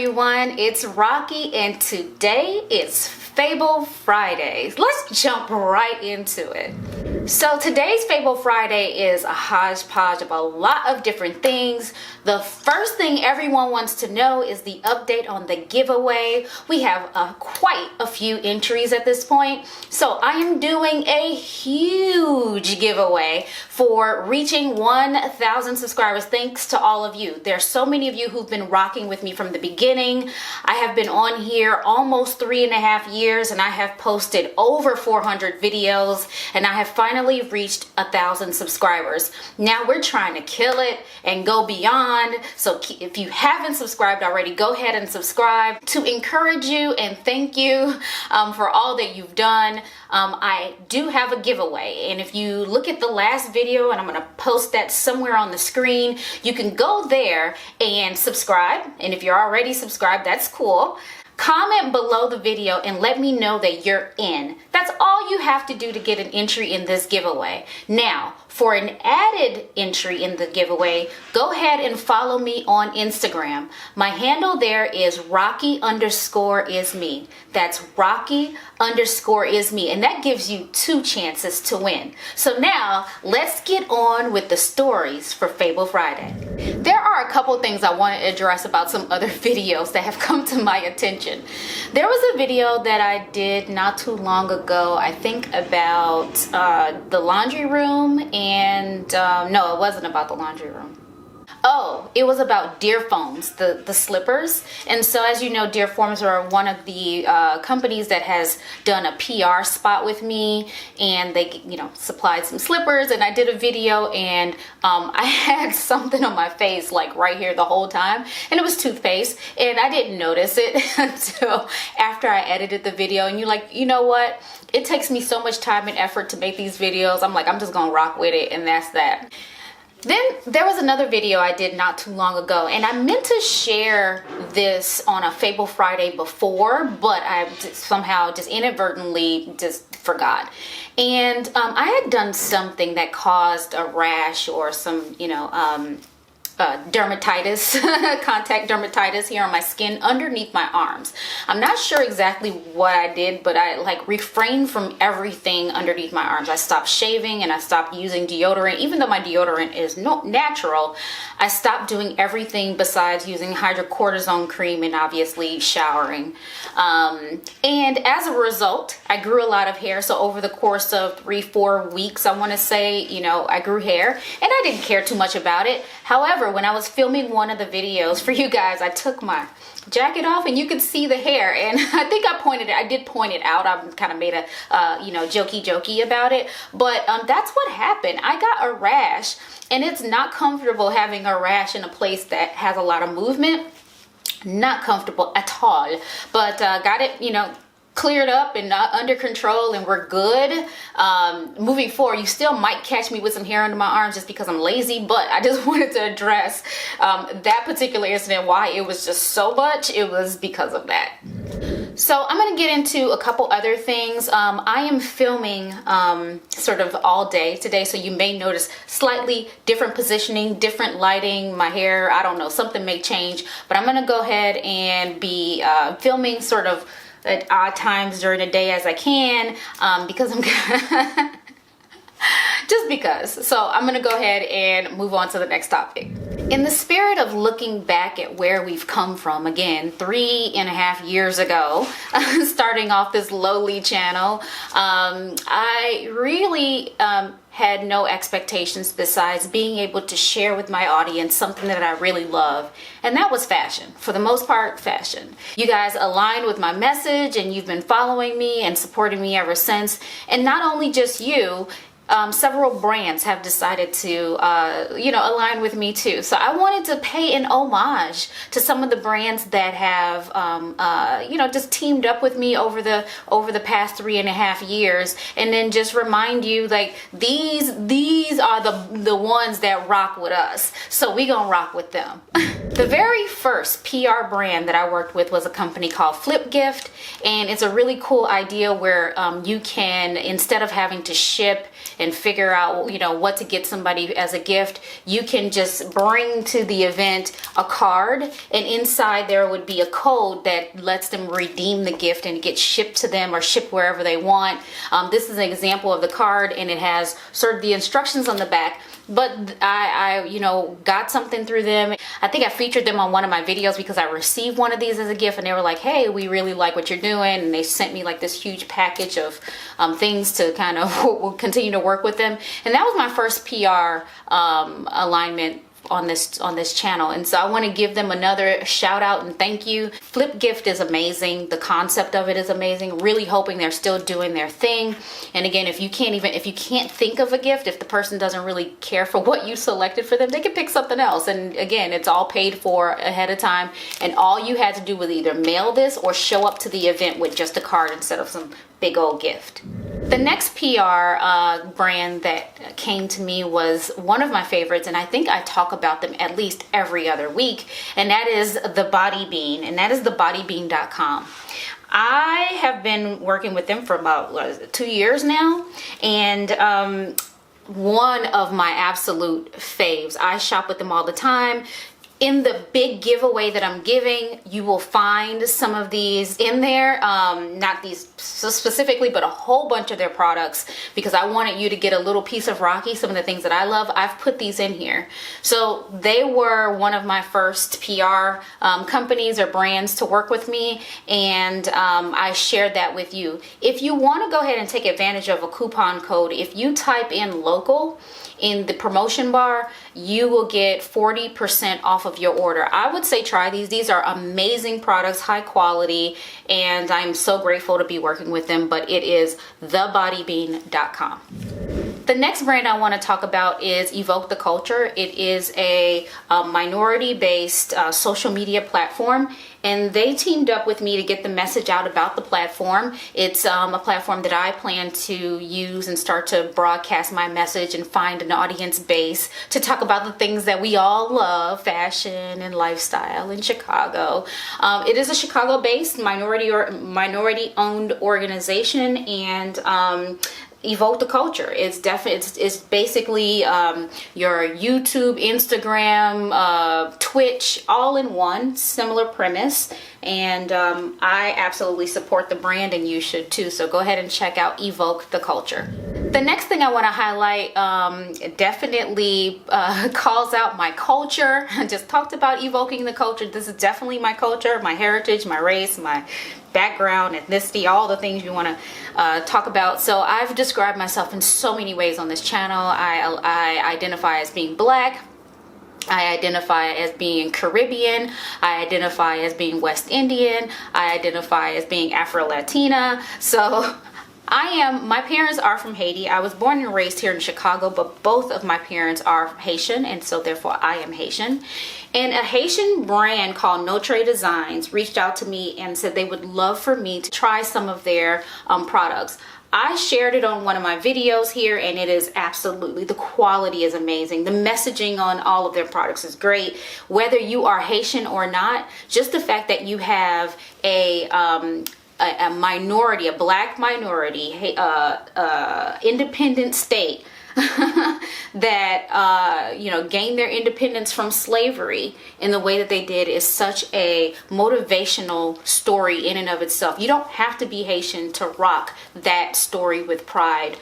everyone, it's Rocky and today it's Fable Fridays. Let's jump right into it. So today's Fable Friday is a hodgepodge of a lot of different things. The first thing everyone wants to know is the update on the giveaway. We have quite a few entries at this point. So I am doing a huge giveaway for reaching 1,000 subscribers. Thanks to all of you. There's so many of you who've been rocking with me from the beginning. I have been on here almost 3.5 years and I have posted over 400 videos and I have finally reached 1,000 subscribers. Now we're trying to kill it and go beyond. So if you haven't subscribed already, go ahead and subscribe to encourage you and thank you for all that you've done. I do have a giveaway, and if you look at the last video, and I'm going to post that somewhere on the screen, you can go there and subscribe. And if you're already subscribed, that's cool. Comment below the video and let me know that you're in. That's all you have to do to get an entry in this giveaway. Now, for an added entry in the giveaway, go ahead and follow me on Instagram. My handle there is Rocky_is_me. That's Rocky_is_me. And that gives you 2 chances to win. So now let's get on with the stories for Fable Friday. There are a couple things I want to address about some other videos that have come to my attention. There was a video that I did not too long ago, I think about the laundry room, and no, it wasn't about the laundry room. Oh, it was about Dearfoams, the slippers. And so as you know, Dearfoams are one of the companies that has done a PR spot with me, and they, supplied some slippers, and I did a video, and I had something on my face like right here the whole time, and it was toothpaste, and I didn't notice it until after I edited the video. And you're like, you know what? It takes me so much time and effort to make these videos. I'm like, I'm just gonna rock with it, and that's that. Then there was another video I did not too long ago, and I meant to share this on a Fable Friday before, but I somehow just inadvertently just forgot. And I had done something that caused a rash or some, dermatitis, contact dermatitis here on my skin underneath my arms. I'm not sure exactly what I did, but I refrained from everything underneath my arms. I stopped shaving and I stopped using deodorant. Even though my deodorant is natural, I stopped doing everything besides using hydrocortisone cream and obviously showering. And as a result, I grew a lot of hair. So over the course of 3-4 weeks, I want to say, I grew hair, and I didn't care too much about it. However, when I was filming one of the videos for you guys, I took my jacket off and you could see the hair, and I think I did point it out. I kind of made a jokey about it, but that's what happened. I got a rash, and it's not comfortable having a rash in a place that has a lot of movement. Not comfortable at all, but got it cleared up and under control, and we're good. Moving forward, you still might catch me with some hair under my arms just because I'm lazy, but I just wanted to address that particular incident. Why it was just so much, it was because of that. So I'm going to get into a couple other things. I am filming sort of all day today, so you may notice slightly different positioning, different lighting, my hair, I don't know, something may change, but I'm going to go ahead and be filming sort of at odd times during the day as I can, because I'm just because. So I'm gonna go ahead and move on to the next topic. In the spirit of looking back at where we've come from, again, 3.5 years ago, starting off this lowly channel, I really had no expectations besides being able to share with my audience something that I really love, and that was fashion. For the most part, fashion. You guys aligned with my message, and you've been following me and supporting me ever since. And not only just you, several brands have decided to, align with me too. So I wanted to pay an homage to some of the brands that have, just teamed up with me over the past 3.5 years, and then just remind you, like, these are the ones that rock with us. So we gonna rock with them. The very first PR brand that I worked with was a company called Flip Gift, and it's a really cool idea where you can, instead of having to ship and figure out, you know, what to get somebody as a gift, you can just bring to the event a card, and inside there would be a code that lets them redeem the gift and get shipped to them or shipped wherever they want. This is an example of the card, and it has sort of the instructions on the back. But I you know, got something through them. I think I featured them on one of my videos because I received one of these as a gift, and they were like, hey, we really like what you're doing, and they sent me like this huge package of things to kind of continue to work with them. And that was my first PR alignment on this channel, and so I want to give them another shout out and thank you. Flip gift is amazing. The concept of it is amazing. Really hoping they're still doing their thing. And again, if you can't think of a gift, if the person doesn't really care for what you selected for them, they can pick something else. And again, it's all paid for ahead of time, and all you had to do was either mail this or show up to the event with just a card instead of some big old gift. The next PR brand that came to me was one of my favorites, and I think I talk about them at least every other week, and that is the Body Bean, and that is thebodybean.com. I have been working with them for about 2 years now, and one of my absolute faves. I shop with them all the time. In the big giveaway that I'm giving, you will find some of these in there, not these specifically, but a whole bunch of their products, because I wanted you to get a little piece of Rocky, some of the things that I love. I've put these in here. So they were one of my first PR companies or brands to work with me, and I shared that with you. If you want to go ahead and take advantage of a coupon code, if you type in local in the promotion bar, you will get 40% off of your order. I would say try these. These are amazing products, high quality, and I'm so grateful to be working with them. But it is thebodybean.com. The next brand I want to talk about is Evoke the Culture. It is a minority-based social media platform, and they teamed up with me to get the message out about the platform. It's a platform that I plan to use and start to broadcast my message and find an audience base to talk about the things that we all love, fashion and lifestyle in Chicago. It is a Chicago-based minority-owned organization, and Evoke the Culture. It's basically your YouTube, Instagram, Twitch, all in one, similar premise. And I absolutely support the brand, and you should too. So go ahead and check out Evoke the Culture. The next thing I want to highlight definitely calls out my culture. I just talked about evoking the culture. This is definitely my culture, my heritage, my race, my background, ethnicity, all the things you want to talk about. So I've described myself in so many ways on this channel. I identify as being Black. I identify as being Caribbean. I identify as being West Indian. I identify as being Afro-Latina. So my parents are from Haiti. I was born and raised here in Chicago, but both of my parents are Haitian, and so therefore I am Haitian. And a Haitian brand called Notre Designs reached out to me and said they would love for me to try some of their products. I shared it on one of my videos here, and it is absolutely, the quality is amazing. The messaging on all of their products is great. Whether you are Haitian or not, just the fact that you have a minority, a Black minority, independent state that gained their independence from slavery in the way that they did is such a motivational story in and of itself. You don't have to be Haitian to rock that story with pride.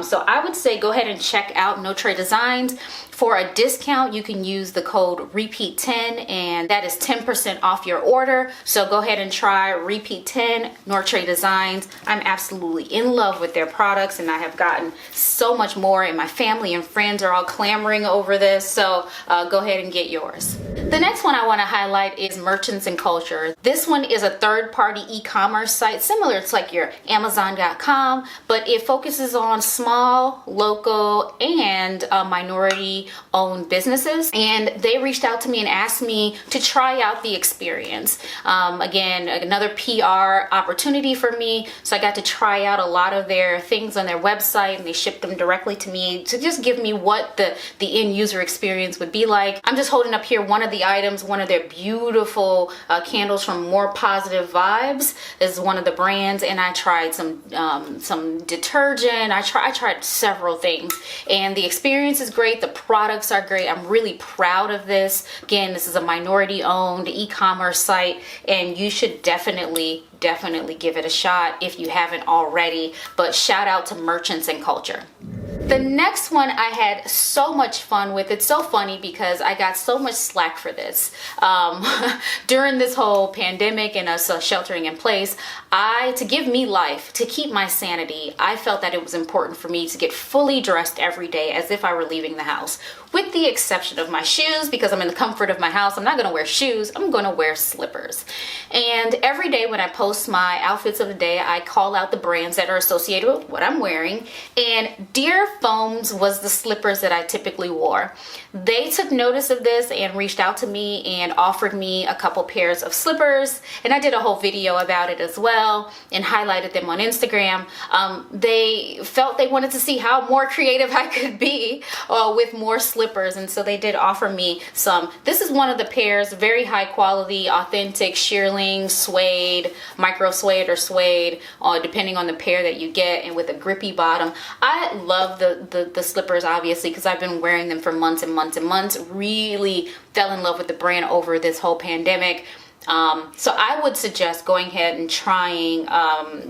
So I would say go ahead and check out Notre Designs. For a discount, you can use the code REPEAT10, and that is 10% off your order. So go ahead and try REPEAT10 Notre Designs. I'm absolutely in love with their products, and I have gotten so much more, and my family and friends are all clamoring over this. So go ahead and get yours. The next one I want to highlight is Merchants and Culture. This one is a third-party e-commerce site, similar. It's like your Amazon.com, but it focuses on small, local, and minority owned businesses, and they reached out to me and asked me to try out the experience. Again, another PR opportunity for me. So I got to try out a lot of their things on their website, and they shipped them directly to me to just give me what the end user experience would be like. I'm just holding up here one of the items, one of their beautiful candles from More Positive Vibes is one of the brands, and I tried some detergent. I tried several things, and the experience is great. The products are great. I'm really proud of this. Again, this is a minority owned e-commerce site, and you should definitely give it a shot if you haven't already. But shout out to Merchants and Culture. The next one I had so much fun with. It's so funny because I got so much slack for this. During this whole pandemic and us sheltering in place, to give me life, to keep my sanity, I felt that it was important for me to get fully dressed every day as if I were leaving the house. With the exception of my shoes, because I'm in the comfort of my house, I'm not gonna wear shoes, I'm gonna wear slippers. And every day when I post my outfits of the day, I call out the brands that are associated with what I'm wearing, and Dear Foams was the slippers that I typically wore. They took notice of this and reached out to me and offered me a couple pairs of slippers, and I did a whole video about it as well and highlighted them on Instagram. They felt they wanted to see how more creative I could be with more slippers, and so they did offer me some. This is one of the pairs, very high quality, authentic shearling suede, micro suede or suede, depending on the pair that you get, and with a grippy bottom. I love the slippers, obviously, because I've been wearing them for months and months and months. Really fell in love with the brand over this whole pandemic. So I would suggest going ahead and trying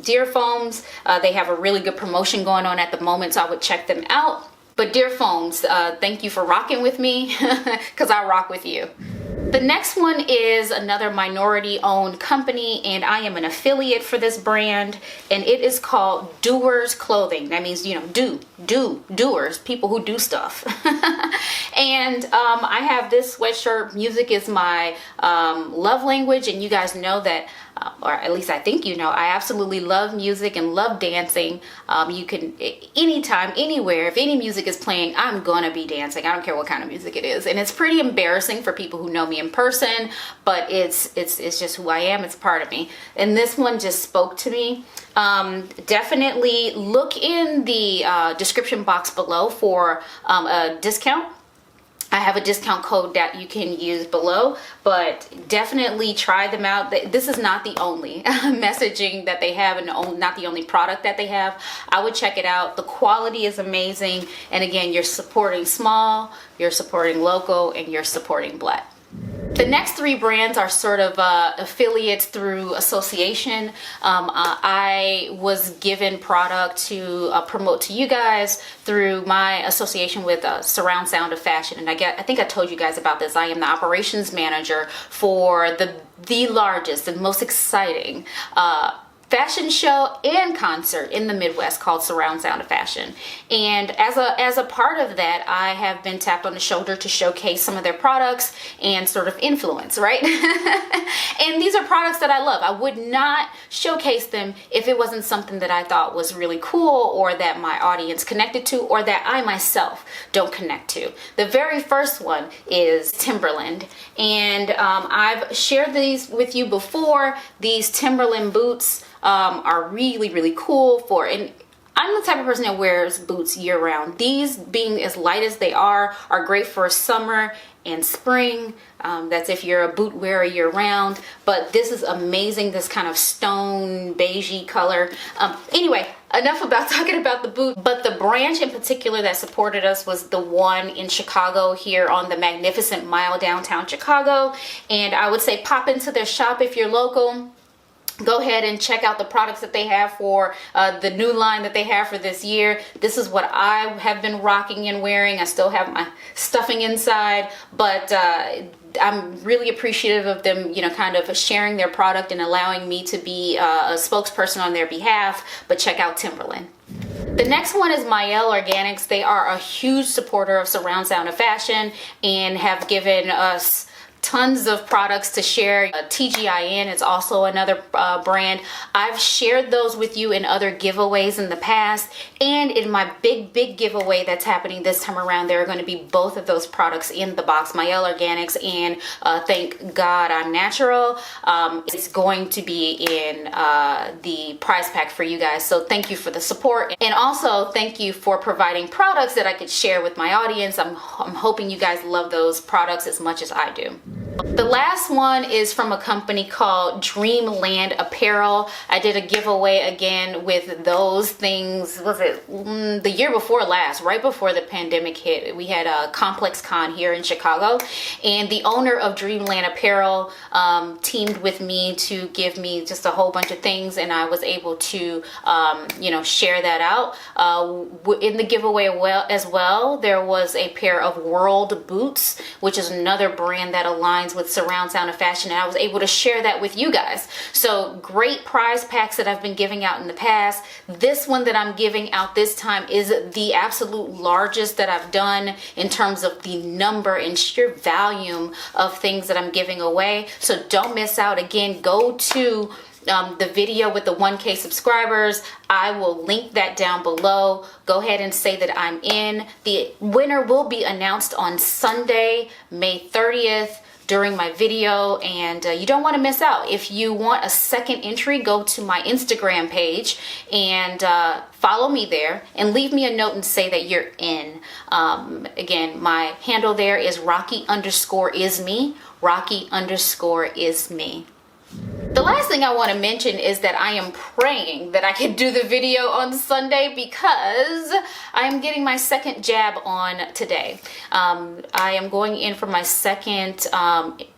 Dear Foams. They have a really good promotion going on at the moment, so I would check them out. But Dear Foams, thank you for rocking with me, because I rock with you. The next one is another minority owned company, and I am an affiliate for this brand, and it is called Doers Clothing. That means, you know, doers, people who do stuff. And I have this sweatshirt. Music is my love language, and you guys know that, or at least I think you know, I absolutely love music and love dancing. You can, anytime, anywhere, if any music is playing, I'm gonna be dancing. I don't care what kind of music it is. And it's pretty embarrassing for people who know me in person, but it's just who I am. It's part of me. And this one just spoke to me. Definitely look in the description box below for a discount. I have a discount code that you can use below, but definitely try them out. This is not the only messaging that they have, and not the only product that they have. I would check it out. The quality is amazing. And again, you're supporting small, you're supporting local, and you're supporting Black. The next three brands are sort of affiliates through association. I was given product to promote to you guys through my association with Surround Sound of Fashion. And I think I told you guys about this. I am the operations manager for the largest and most exciting fashion show and concert in the Midwest called Surround Sound of Fashion. And as a part of that, I have been tapped on the shoulder to showcase some of their products and sort of influence, right? And these are products that I love. I would not showcase them if it wasn't something that I thought was really cool, or that my audience connected to, or that I myself don't connect to. The very first one is Timberland. And I've shared these with you before. These Timberland boots are really, really cool and I'm the type of person that wears boots year round. These, being as light as they are great for summer and spring. That's if you're a boot wearer year round, but this is amazing, this kind of stone beigey color. Anyway, enough about talking about the boot, but the branch in particular that supported us was the one in Chicago, here on the Magnificent Mile, downtown Chicago. And I would say pop into their shop if you're local. Go ahead and check out the products that they have for the new line that they have for this year. This is what I have been rocking and wearing. I still have my stuffing inside, but I'm really appreciative of them, you know, kind of sharing their product and allowing me to be a spokesperson on their behalf. But check out Timberland. The next one is Miele Organics. They are a huge supporter of Surround Sound of Fashion and have given us tons of products to share. TGIN is also another brand. I've shared those with you in other giveaways in the past, and in my big giveaway that's happening this time around, there are going to be both of those products in the box. Miele Organics and Thank God I'm Natural. It's going to be in the prize pack for you guys. So thank you for the support, and also thank you for providing products that I could share with my audience. I'm hoping you guys love those products as much as I do. The last one is from a company called Dreamland Apparel. I did a giveaway again with those things, was it the year before last, right before the pandemic hit. We had a Complex Con here in Chicago, and the owner of Dreamland Apparel teamed with me to give me just a whole bunch of things, and I was able to share that out. In the giveaway as well, there was a pair of World Boots, which is another brand that aligns with surround sound of fashion, and I was able to share that with you guys. So great prize packs that I've been giving out in the past. This one that I'm giving out this time is the absolute largest that I've done in terms of the number and sheer volume of things that I'm giving away. So don't miss out. Again, go to the video with the 1K subscribers. I will link that down below. Go ahead and say that I'm in. The winner will be announced on Sunday, May 30th. during my video, and you don't want to miss out. If you want a second entry, go to my Instagram page and follow me there and leave me a note and say that you're in. Again, my handle there is Rocky_is_me. Rocky_is_me. The last thing I want to mention is that I am praying that I can do the video on Sunday because I am getting my second jab on today. I am going in for my second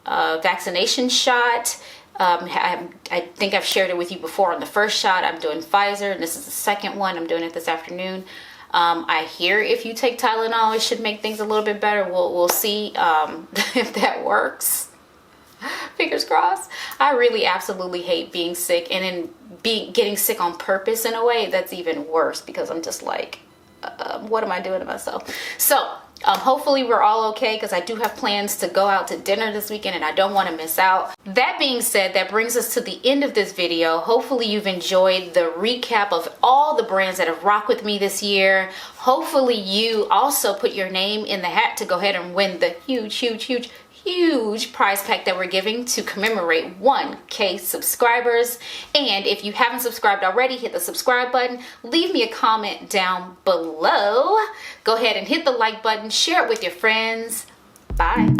vaccination shot. I think I've shared it with you before on the first shot. I'm doing Pfizer, and this is the second one. I'm doing it this afternoon. I hear if you take Tylenol, it should make things a little bit better. We'll see if that works. Fingers crossed. I really absolutely hate being sick, and then getting sick on purpose in a way that's even worse, because I'm just like, what am I doing to myself? So hopefully we're all okay, because I do have plans to go out to dinner this weekend and I don't want to miss out. That being said, that brings us to the end of this video. Hopefully you've enjoyed the recap of all the brands that have rocked with me this year. Hopefully you also put your name in the hat to go ahead and win the huge prize pack that we're giving to commemorate 1K subscribers. And if you haven't subscribed already, hit the subscribe button, leave me a comment down below, go ahead and hit the like button, share it with your friends. Bye.